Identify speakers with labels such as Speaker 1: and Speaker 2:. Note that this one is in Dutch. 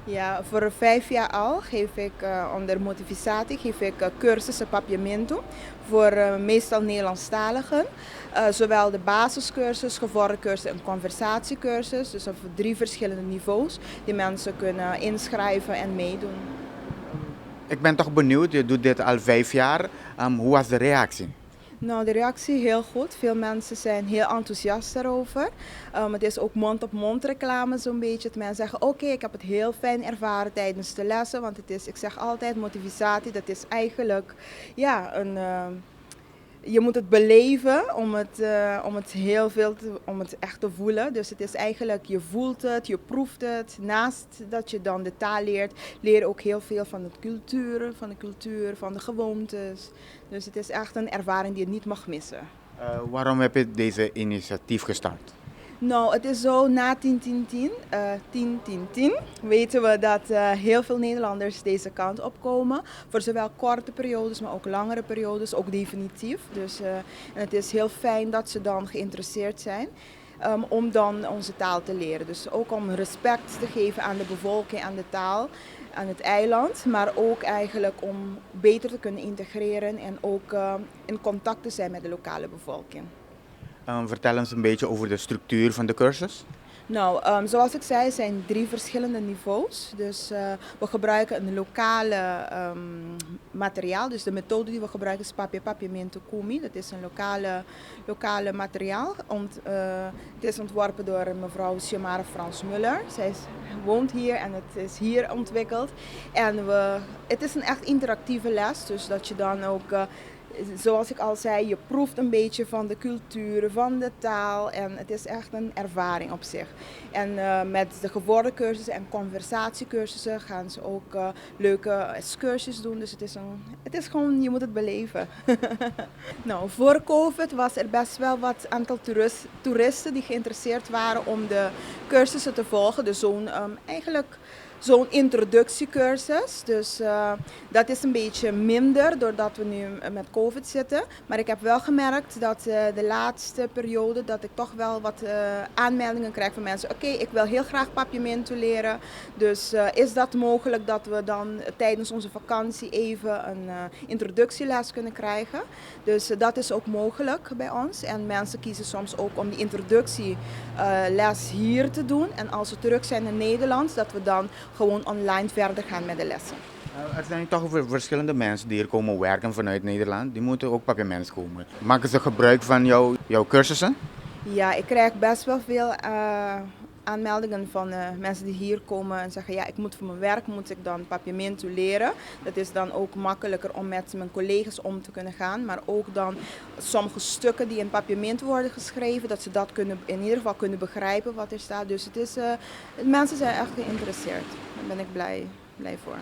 Speaker 1: Ja, voor 5 jaar al geef ik onder motivatie geef ik cursussen papiamento voor meestal Nederlandstaligen. Zowel de basiscursus, gevorderde cursus en conversatiecursus. Dus op 3 verschillende niveaus die mensen kunnen inschrijven en meedoen.
Speaker 2: Ik ben toch benieuwd, je doet dit al 5 jaar. Hoe was de reactie?
Speaker 1: Nou, de reactie heel goed. Veel mensen zijn heel enthousiast daarover. Het is ook mond-op-mond reclame zo'n beetje. Dat mensen zeggen, oké, ik heb het heel fijn ervaren tijdens de lessen. Want het is, ik zeg altijd, motivatie, dat is eigenlijk ja, je moet het beleven om het heel veel om het echt te voelen. Dus het is eigenlijk, je voelt het, je proeft het. Naast dat je dan de taal leert, leer je ook heel veel van de cultuur, van de gewoontes. Dus het is echt een ervaring die je niet mag missen.
Speaker 2: Waarom heb je deze initiatief gestart?
Speaker 1: Nou, het is zo, na 10-10-10, 10-10-10, weten we dat heel veel Nederlanders deze kant opkomen. Voor zowel korte periodes, maar ook langere periodes, ook definitief. Dus, en het is heel fijn dat ze dan geïnteresseerd zijn om dan onze taal te leren. Dus ook om respect te geven aan de bevolking, aan de taal, aan het eiland. Maar ook eigenlijk om beter te kunnen integreren en ook in contact te zijn met de lokale bevolking.
Speaker 2: Vertel eens een beetje over de structuur van de cursus.
Speaker 1: Nou, zoals ik zei, zijn 3 verschillende niveaus. Dus we gebruiken een lokale materiaal. Dus de methode die we gebruiken is papiamento kumi. Dat is een lokale materiaal. Het is ontworpen door mevrouw Xiomara Frans Muller. Zij woont hier en het is hier ontwikkeld. En het is een echt interactieve les. Dus dat je dan ook zoals ik al zei, je proeft een beetje van de cultuur, van de taal en het is echt een ervaring op zich. En met de gevorderde cursussen en conversatiecursussen gaan ze ook leuke excursies doen. Dus het is gewoon, je moet het beleven. Nou, voor COVID was er best wel wat aantal toeristen die geïnteresseerd waren om de cursussen te volgen. Dus eigenlijk zo'n introductiecursus. Dus dat is een beetje minder doordat we nu met COVID zitten. Maar ik heb wel gemerkt dat de laatste periode dat ik toch wel wat aanmeldingen krijg van mensen. Oké, ik wil heel graag papiamento leren. Dus is dat mogelijk dat we dan tijdens onze vakantie even een introductieles kunnen krijgen? Dus dat is ook mogelijk bij ons. En mensen kiezen soms ook om die introductieles hier te doen. En als ze terug zijn in Nederland, dat we dan gewoon online verder gaan met de lessen.
Speaker 2: Er zijn toch verschillende mensen die hier komen werken vanuit Nederland. Die moeten ook papiaments komen. Maken ze gebruik van jouw cursussen?
Speaker 1: Ja, ik krijg best wel veel aanmeldingen van mensen die hier komen en zeggen, ja, ik moet voor mijn werk moet ik dan papiamento leren. Dat is dan ook makkelijker om met mijn collega's om te kunnen gaan, maar ook dan sommige stukken die in papiamento worden geschreven, dat ze dat in ieder geval kunnen begrijpen wat er staat. Dus mensen zijn echt geïnteresseerd. Daar ben ik blij voor.